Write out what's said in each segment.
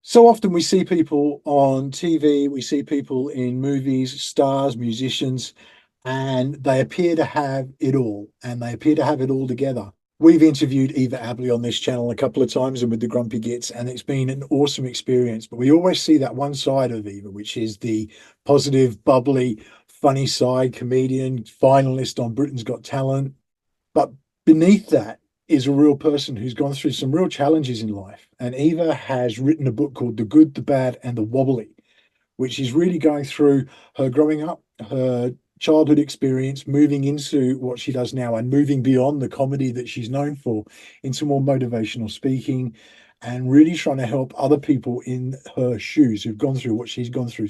So often we see people on TV, we see people in movies, stars, musicians, and they appear to have it all, and they appear to have it all together. We've interviewed Eva Abley on this channel a couple of times and with the Grumpy Gits, and it's been an awesome experience. But we always see that one side of Eva, which is the positive, bubbly, funny side, comedian, finalist on Britain's Got Talent. But beneath that is a real person who's gone through some real challenges in life. And Eva has written a book called The Good, the Bad, and the Wobbly, which is really going through her growing up, her childhood experience, moving into what she does now, and moving beyond the comedy that she's known for into more motivational speaking, and really trying to help other people in her shoes who've gone through what she's gone through.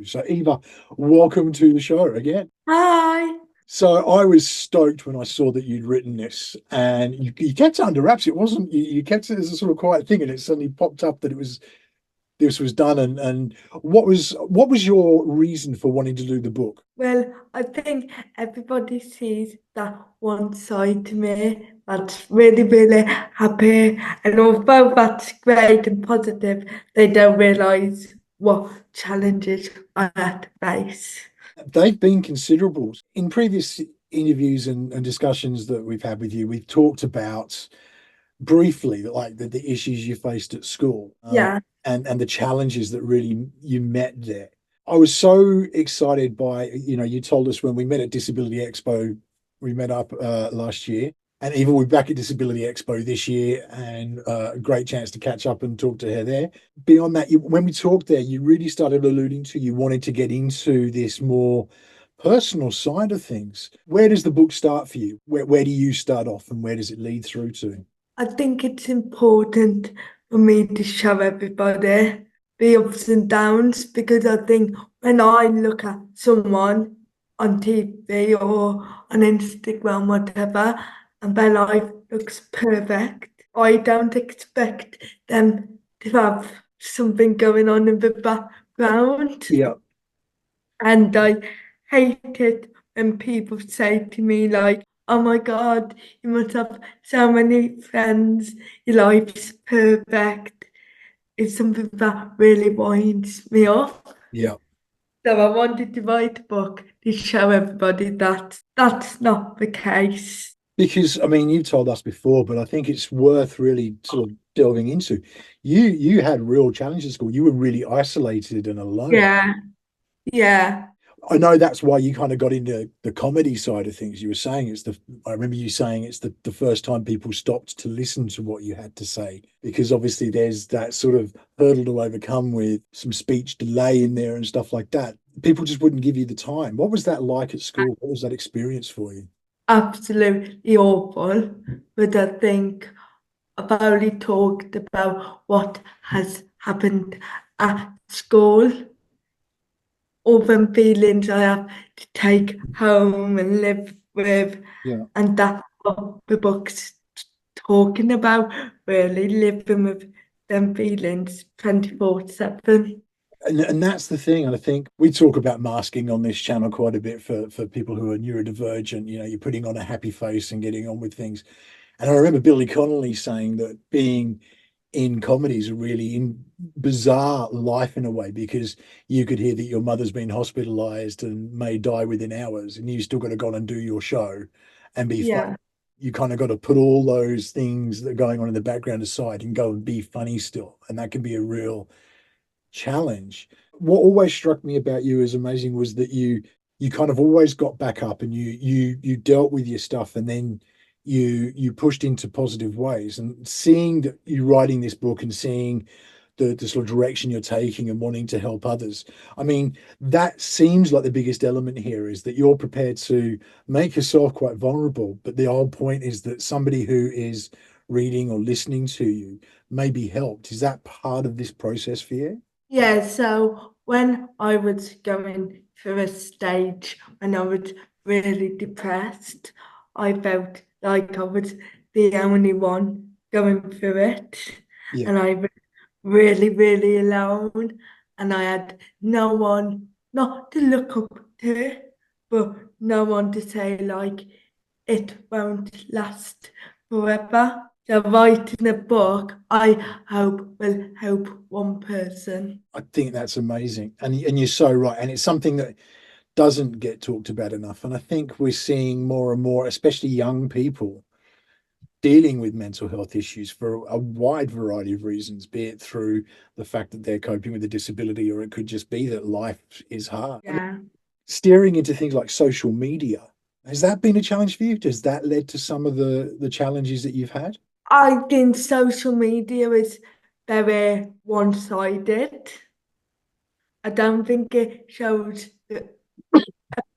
So, Eva, welcome to the show again. Hi. So I was stoked when I saw that you'd written this, and you kept it under wraps. It wasn't you kept it as a sort of quiet thing, and it suddenly popped up that it was this was done. And what was your reason for wanting to do the book? Well, I think everybody sees that one side to me that's really, really happy. And although that's great and positive, they don't realise what challenges I had to face. They've been considerable. In previous interviews and discussions that we've had with you, we've talked about briefly like the issues you faced at school, Yeah, and the challenges that really you met there. I was so excited by, you told us when we met at Disability Expo, we met up last year, and even we're back at Disability Expo this year, and a great chance to catch up and talk to her there. Beyond that, when we talked there, you really started alluding to you wanted to get into this more personal side of things. Where does the book start for you? Where do you start off, and where does it lead through to? I think it's important for me to show everybody the ups and downs because I think when I look at someone on TV or on Instagram, whatever, and their life looks perfect, I don't expect them to have something going on in the background. Yeah. And I hate it when people say to me, like, oh my God, you must have so many friends, your life's perfect. It's something that really winds me up. Yeah. So I wanted to write a book to show everybody that that's not the case. Because I mean, you've told us before, but I think it's worth really sort of delving into. You had real challenges at school. You were really isolated and alone. Yeah, yeah, I know that's why you kind of got into the comedy side of things. You were saying I remember you saying it's the first time people stopped to listen to what you had to say, because obviously there's that sort of hurdle to overcome with some speech delay in there and stuff like that. People just wouldn't give you the time. What was that like at school? What was that experience for you? absolutely awful. But I think I've only talked about what has happened at school, all them feelings I have to take home and live with, Yeah. and that's what the book's talking about, really living with them feelings 24/7. And that's the thing. And I think we talk about masking on this channel quite a bit for people who are neurodivergent. You're putting on a happy face and getting on with things. And I remember Billy Connolly saying that being in comedy is a really bizarre life in a way, because you could hear that your mother's been hospitalized and may die within hours, and you still got to go on and do your show and be fun. Yeah. You kind of got to put all those things that are going on in the background aside and go and be funny still. And that can be a real challenge. What always struck me about you as amazing was that you kind of always got back up, and you dealt with your stuff, and then you pushed into positive ways. And seeing that you writing this book and seeing the sort of direction you're taking and wanting to help others, I mean, that seems like the biggest element here is that you're prepared to make yourself quite vulnerable, but the whole point is that somebody who is reading or listening to you may be helped. Is that part of this process for you? Yeah, so when I was going through a stage when I was really depressed, I felt like I was the only one going through it. Yeah. And I was really, really alone. And I had no one, not to look up to, but no one to say, like, it won't last forever. So writing a book, I hope will help one person. I think that's amazing. And you're so right. And it's something that doesn't get talked about enough. And I think we're seeing more and more, especially young people, dealing with mental health issues for a wide variety of reasons, be it through the fact that they're coping with a disability, or it could just be that life is hard. I mean, Yeah. steering into things like social media, has that been a challenge for you? Has that led to some of the challenges that you've had? I think social media is very one-sided. I don't think it shows the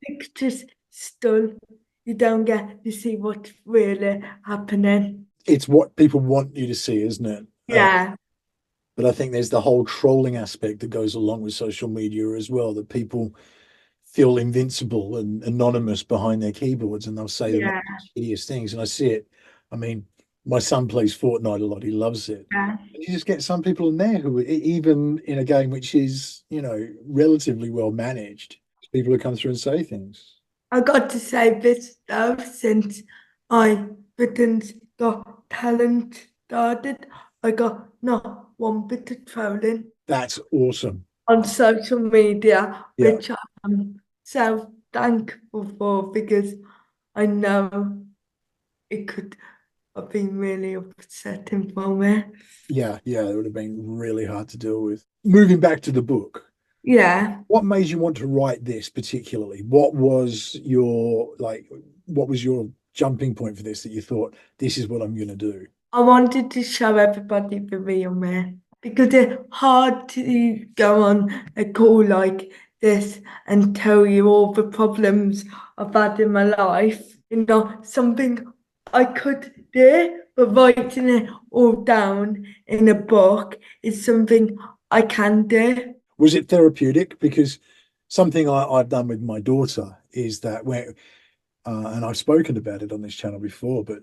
pictures still. You don't get to see what's really happening. It's what people want you to see, isn't it? Yeah, But I think there's the whole trolling aspect that goes along with social media as well, that people feel invincible and anonymous behind their keyboards, and they'll say the most yeah, hideous things. And I see it. I mean, my son plays Fortnite a lot. He loves it. yeah. And you just get some people in there who, even in a game which is, relatively well managed, people who come through and say things. I got to say this though, since I Britain's Got Talent started, I got not one bit of trolling That's awesome. on social media, Yeah. which I'm so thankful for because I know it could have been really upsetting for me. Yeah. Yeah. It would have been really hard to deal with. Moving back to the book, Yeah, what made you want to write this particularly? What was your jumping point for this, that you thought, this is what I'm going to do? I wanted to show everybody the real me because it's hard to go on a call like this and tell you all the problems I've had in my life. Something I could do, but writing it all down in a book is something I can do. Was it therapeutic? Because something I've done with my daughter is that and I've spoken about it on this channel before, but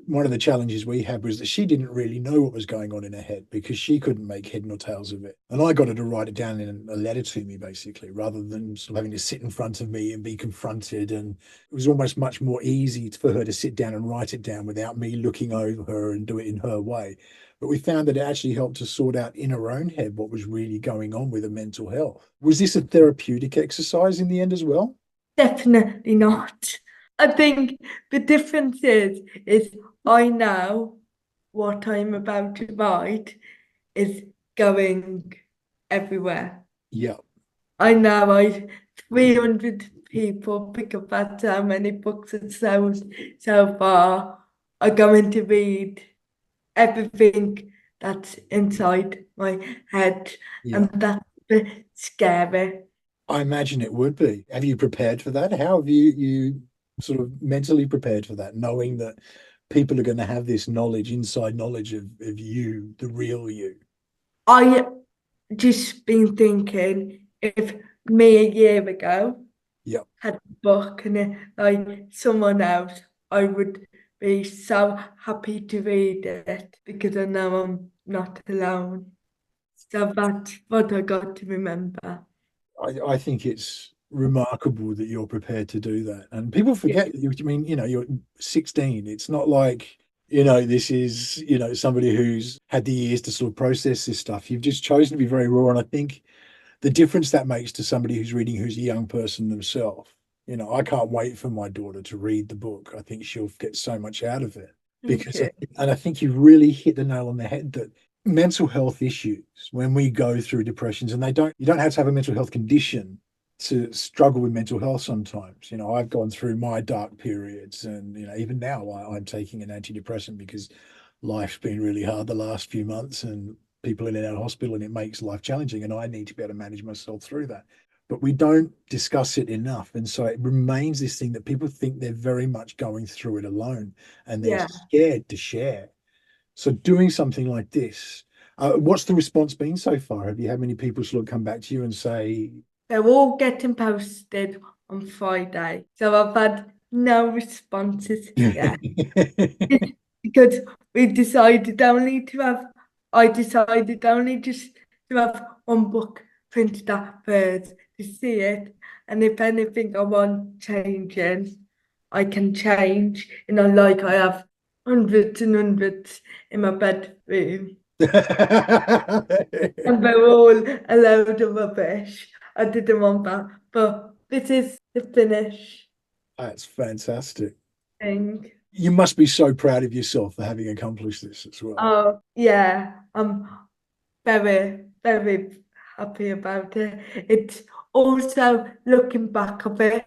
one of the challenges we had was that she didn't really know what was going on in her head because she couldn't make head nor tails of it. And I got her to write it down in a letter to me, basically, rather than sort of having to sit in front of me and be confronted. And it was almost much more easy for her to sit down and write it down without me looking over her and do it in her way. But we found that it actually helped to sort out in her own head what was really going on with her mental health. Was this a therapeutic exercise in the end as well? Definitely not. I think the difference is I know what I'm about to write is going everywhere. Yeah. I know 300 people pick up at how many books it sold so far are going to read everything that's inside my head, Yeah. and that's a bit scary. I imagine it would be. Have you prepared for that? How have you sort of mentally prepared for that, knowing that people are going to have this knowledge, inside knowledge of you, the real you? I just been thinking if me a year ago Yeah. had a book and like someone else, I would be so happy to read it because I know I'm not alone. So that's what I got to remember. I think it's remarkable that you're prepared to do that. And people Yeah. forget that you're 16. It's not like, this is, somebody who's had the years to sort of process this stuff. You've just chosen to be very raw. And I think the difference that makes to somebody who's reading, who's a young person themselves. I can't wait for my daughter to read the book. I think she'll get so much out of it Thank because, you. and I think you really hit the nail on the head that mental health issues, when we go through depressions, and you don't have to have a mental health condition to struggle with mental health sometimes. I've gone through my dark periods, and, even now I'm taking an antidepressant because life's been really hard the last few months, and people in and out of hospital, and it makes life challenging, and I need to be able to manage myself through that. But we don't discuss it enough, and so it remains this thing that people think they're very much going through it alone, and they're Yeah. scared to share. So doing something like this, what's the response been so far? Have you had many people sort of come back to you and say, They're all getting posted on Friday. So I've had no responses yet. Because we decided only to have, I decided only just to have one book printed up first to see it. And if anything I want changing, I can change, like I have hundreds and hundreds in my bedroom. And they're all a load of rubbish. I didn't want that, but this is the finish That's fantastic. thing. You must be so proud of yourself for having accomplished this as well. Oh, yeah, I'm very, very happy about it. It's also looking back of it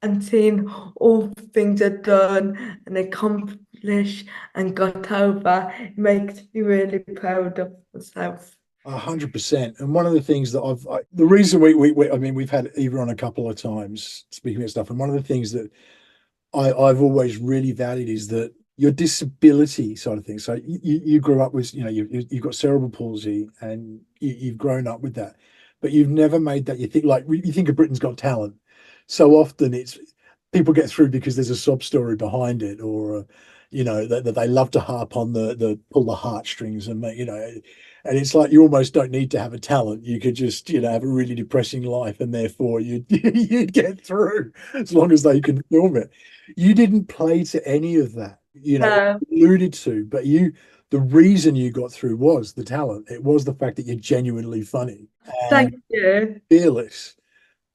and seeing all the things I've done and accomplished and got over. It makes me really proud of myself. 100%. And one of the things that the reason I mean, we've had Eva on a couple of times speaking about stuff. And one of the things that I've always really valued is that your disability side of things. So you grew up with, you've got cerebral palsy and you've grown up with that, but you've never made that. You think of Britain's Got Talent. So often it's people get through because there's a sob story behind it, or that they love to harp on the pull the heartstrings and make, and it's like you almost don't need to have a talent. You could just have a really depressing life, and therefore you'd get through as long as they can film it. You didn't play to any of that, So, alluded to, but the reason you got through was the talent. It was the fact that you're genuinely funny and thank you. fearless.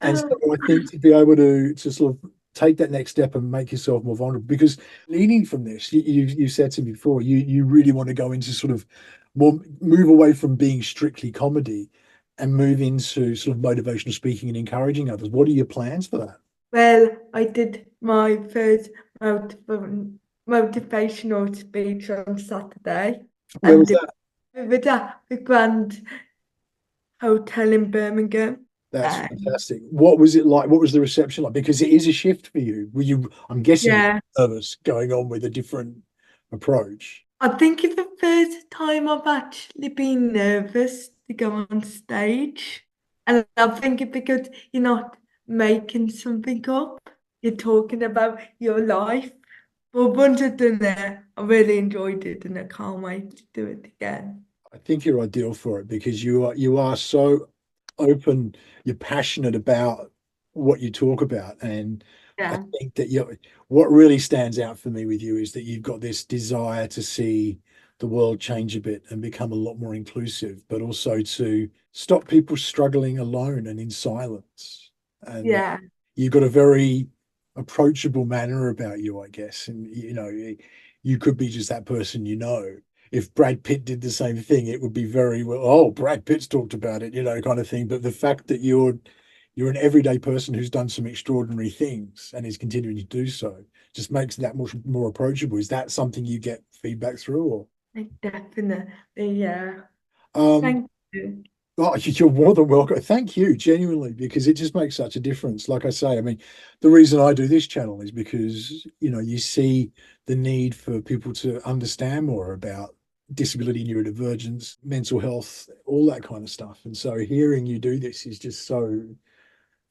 And so Oh, I think to be able to sort of take that next step and make yourself more vulnerable, because leaning from this, you said to me before, you really want to go into sort of more, move away from being strictly comedy and move into sort of motivational speaking and encouraging others. What are your plans for that? well, I did my first motivational speech on Saturday, Where was and that? it was at the Grand Hotel in Birmingham. That's Um, fantastic. What was it like? What was the reception like? Because it is a shift for you. I'm guessing you yeah, were nervous going on with a different approach. I think it's the first time I've actually been nervous to go on stage. And I think it's because you're not making something up, you're talking about your life. But once I've done it, I really enjoyed it and I can't wait to do it again. I think you're ideal for it because you are so open, you're passionate about what you talk about. And I Yeah, think that what really stands out for me with you is that you've got this desire to see the world change a bit and become a lot more inclusive, but also to stop people struggling alone and in silence. And yeah, you've got a very approachable manner about you, I guess. And you could be just that person. If Brad Pitt did the same thing, it would be very well, oh, Brad Pitt's talked about it, kind of thing. But the fact that you're an everyday person who's done some extraordinary things and is continuing to do so just makes that much more approachable. Is that something you get feedback through, or definitely, yeah. um Thank you. oh, you're more than welcome. Thank you, genuinely, because it just makes such a difference. Like I say, I mean, the reason I do this channel is because, you see the need for people to understand more about disability, neurodivergence, mental health, all that kind of stuff. And so hearing you do this is just so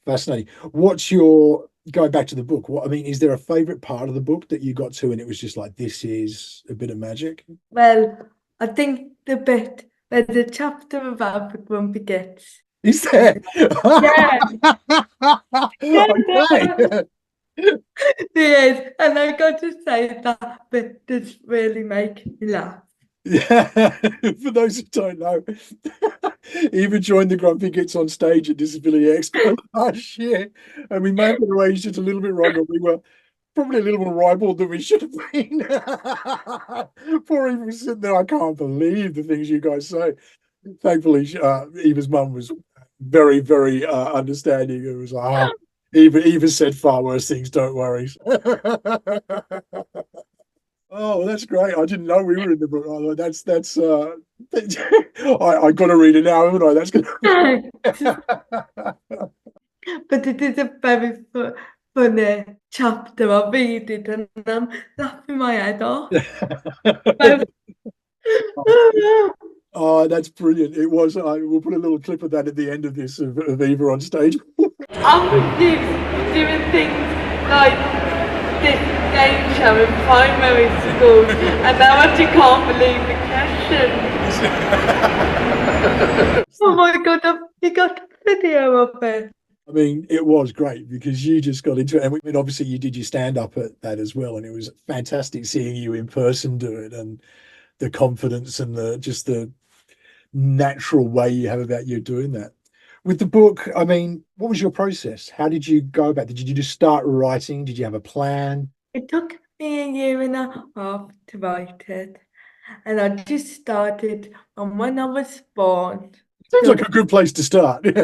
fascinating. Going back to the book, I mean, is there a favorite part of the book that you got to and it was just like, this is a bit of magic? Well, I think the bit where the chapter about the grumpy gets. Is there? Yeah, yeah, Okay. yes, and I got to say that bit does really make me laugh. Yeah, for those who don't know, Eva joined the Grumpy Gets on stage at Disability Expo last year, and we may have arranged it a little bit wrong, and we were probably a little more ribald than we should have been. Poor Eva was sitting there. I can't believe the things you guys say. Thankfully, Eva's mum was very, very understanding. It was like, oh, Eva said far worse things. Don't worry. Oh, that's great. I didn't know we were in the book. Oh, that's I got to read it now, haven't I? That's gonna But it is a very funny chapter. I read it and I'm laughing my head off. So, Oh, that's brilliant. It was. We'll put a little clip of that at the end of this of Eva on stage. I was doing things like this game show in primary school, and now I just can't believe the question. Oh my god, you got a video of it. I mean, it was great because you just got into it. And I mean, obviously, you did your stand up at that as well. And it was fantastic seeing you in person do it and the confidence and the just the natural way you have about you doing that. With the book, I mean, what was your process? How did you go about it? Did you just start writing? Did you have a plan? It took me a year and a half to write it, and I just started from when I was born. Seems like So, a good place to start. and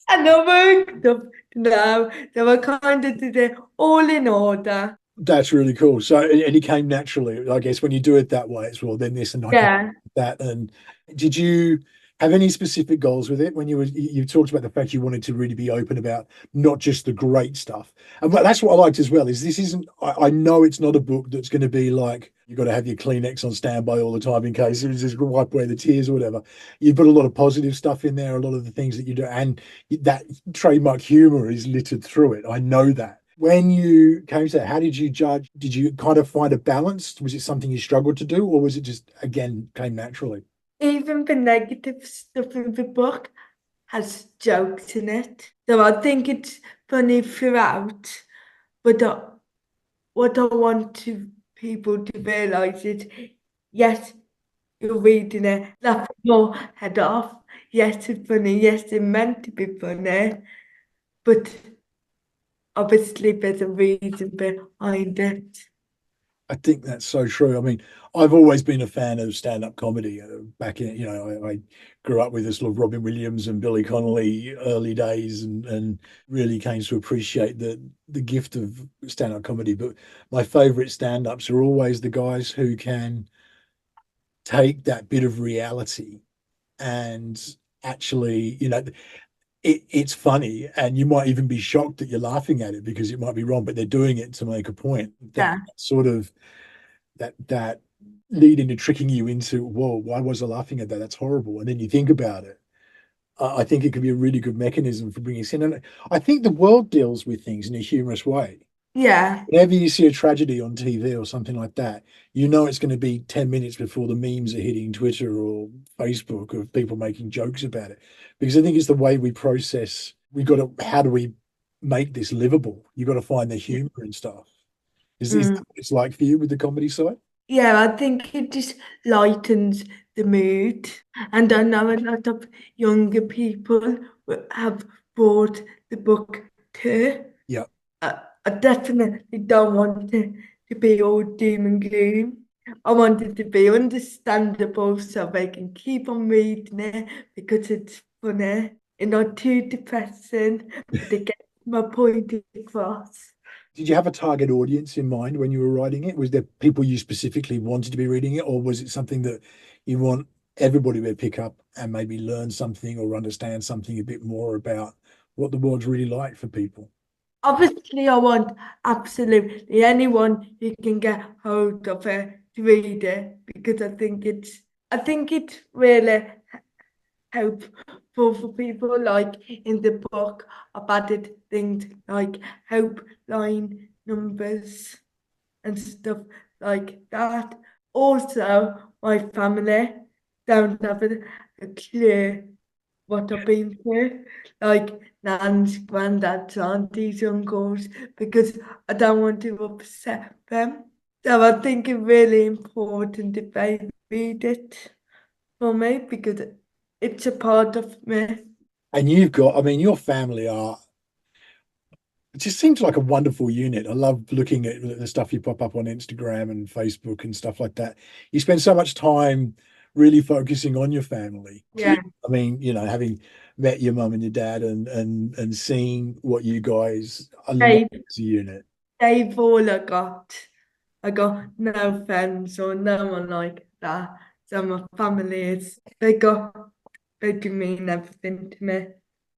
I worked up to now, so I kind of did it all in order. That's really cool. So, and it came naturally, I guess, when you do it that way as well, then this and I can Yeah, that. And did you have any specific goals with it when you talked about the fact you wanted to really be open about not just the great stuff? And that's what I liked as well, is this isn't, I know it's not a book that's going to be like, you've got to have your Kleenex on standby all the time in case it's just wipe away the tears or whatever. You put a lot of positive stuff in there, a lot of the things that you do, and that trademark humor is littered through it. I know that. When you came to that, how did you judge? Did you kind of find a balance? Was it something you struggled to do, or was it just, again, came naturally? even the negative stuff in the book has jokes in it. So I think it's funny throughout, but what I want people to realise is, yes, you're reading it, laughing your head off. Yes, it's funny. Yes, it's meant to be funny, but obviously there's a reason behind it. I think that's so true. I mean, I've always been a fan of stand-up comedy. Back in, I grew up with this sort of Robin Williams and Billy Connolly early days, and really came to appreciate the gift of stand-up comedy. But my favorite stand-ups are always the guys who can take that bit of reality and actually, it's funny, and you might even be shocked that you're laughing at it because it might be wrong, but they're doing it to make a point. That Yeah, sort of that lead into tricking you into, whoa, why was I laughing at that? That's horrible. And then you think about it. I think it could be a really good mechanism for bringing us in. And I think the world deals with things in a humorous way. yeah, Whenever you see a tragedy on TV or something like that, you know it's going to be 10 minutes before the memes are hitting Twitter or Facebook of people making jokes about it. Because I think it's the way we process, how do we make this livable? You've got to find the humor and stuff. Is that mm. what it's like for you with the comedy side? Yeah. I think it just lightens the mood, and I know a lot of younger people have brought the book to. Yeah. I definitely don't want it to be all doom and gloom. I want it to be understandable so they can keep on reading it because it's funny and not too depressing, but it gets my point across. Did you have a target audience in mind when you were writing it? Was there people you specifically wanted to be reading it, or was it something that you want everybody to pick up and maybe learn something or understand something a bit more about what the world's really like for people? Obviously, I want absolutely anyone who can get hold of it to read it because I think it's really helpful for people. Like in the book, I've added things like helpline numbers and stuff like that. Also, my family don't have a clue what I've been through, like nans, granddads, aunties, uncles, because I don't want to upset them. So I think it's really important if they read it for me because it's a part of me. And you've got, I mean, your family are, it just seems like a wonderful unit. I love looking at the stuff you pop up on Instagram and Facebook and stuff like that. You spend so much time really focusing on your family. Yeah, I mean, having met your mum and your dad and seeing what you guys are like they as a unit. they've all I got no friends or no one like that. So my family is they do mean everything to me.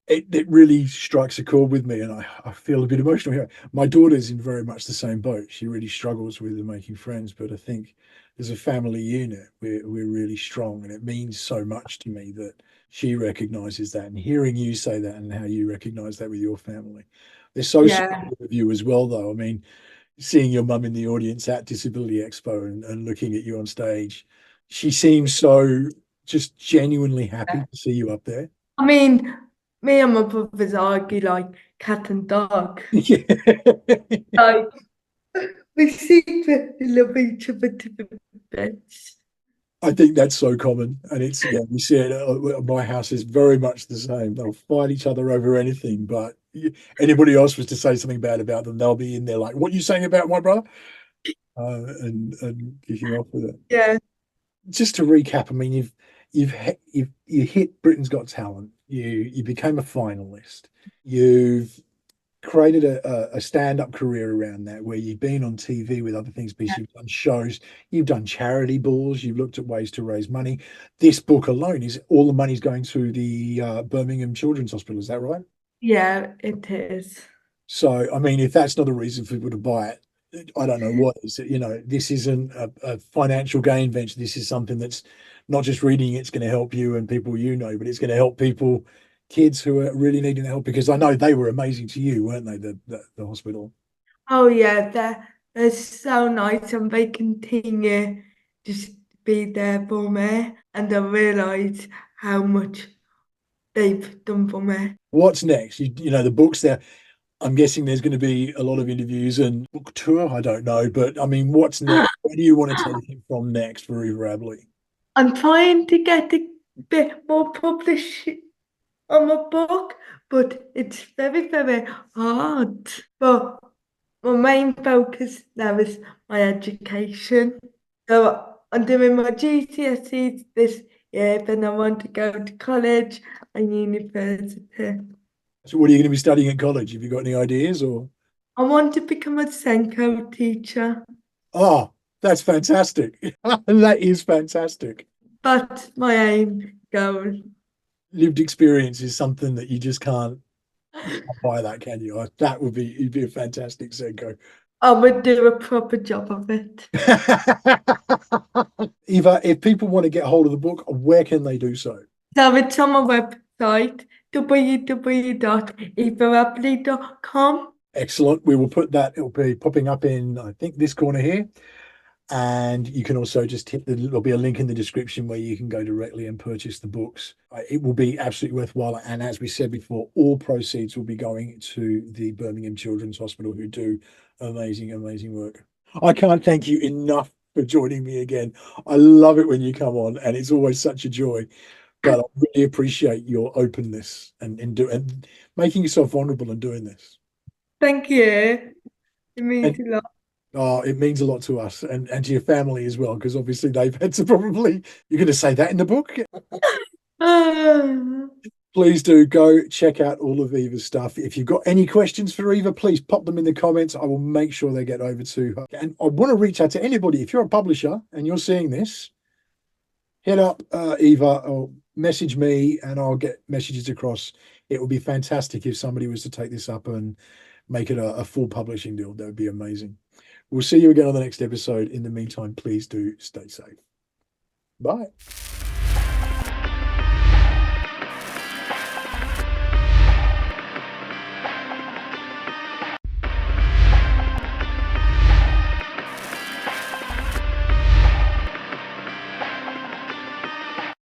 It really strikes a chord with me, and I feel a bit emotional here. My daughter's in very much the same boat. She really struggles with making friends, but I think as a family unit, we're really strong, and it means so much to me that she recognizes that. And hearing you say that and how you recognize that with your family, they're so Yeah, supportive of you as well, though. I mean, seeing your mum in the audience at Disability Expo and looking at you on stage, she seems so just genuinely happy to see you up there. I mean, me and my brothers argue like cat and dog. Yeah. Like we secretly love each other to the bits. I think that's so common, and it's yeah. We see it at my house is very much the same. They'll fight each other over anything, but anybody else was to say something bad about them, they'll be in there like, "What are you saying about my brother?" And kicking off with it. Yeah, Just to recap, I mean, you hit Britain's Got Talent. You became a finalist. You've created a stand-up career around that where you've been on TV with other things because you've done shows, you've done charity balls, you've looked at ways to raise money. This book alone is all the money's going to the Birmingham Children's Hospital. Is that right? yeah, it is. So, I mean, if that's not a reason for people to buy it, I don't know what is. You know, this isn't a financial gain venture. This is something that's not just reading, it's going to help you and people you know, but it's going to help people, kids who are really needing the help because I know they were amazing to you, weren't they? The hospital. Oh yeah, they're so nice and they continue just to be there for me and I realise how much they've done for me. What's next? You know, the books there. I'm guessing there's going to be a lot of interviews and book tour. I don't know, but I mean, what's next? Where do you want to take it from next for Eva Abley? I'm trying to get a bit more published on my book, but it's very, very hard. But my main focus now is my education. So I'm doing my GCSEs this year, then I want to go to college and university. So, what are you going to be studying at college? Have you got any ideas or? I want to become a Senko teacher. Oh, that's fantastic. That is fantastic. That's my aim goal. Lived experience is something that you just can't buy that, can you? That would be, you'd be a fantastic Senko. I would do a proper job of it. Eva, if people want to get hold of the book, where can they do so? So it's on my website, www.evaabley.com. Excellent. We will put that, it'll be popping up in, I think, this corner here. And you can also just hit there'll be a link in the description where you can go directly and purchase the books. It will be absolutely worthwhile. And as we said before, all proceeds will be going to the Birmingham Children's Hospital, who do amazing, amazing work. I can't thank you enough for joining me again. I love it when you come on, and it's always such a joy. But I really appreciate your openness and making yourself vulnerable and doing this. Thank you. It means And a lot. oh, it means a lot to us and to your family as well, because obviously they've had to probably, you're going to say that in the book? Ah, Please do go check out all of Eva's stuff. If you've got any questions for Eva, please pop them in the comments. I will make sure they get over to her. And I want to reach out to anybody. If you're a publisher and you're seeing this, hit up Eva or message me and I'll get messages across. It would be fantastic if somebody was to take this up and make it a full publishing deal. That would be amazing. We'll see you again on the next episode. In the meantime, please do stay safe. Bye.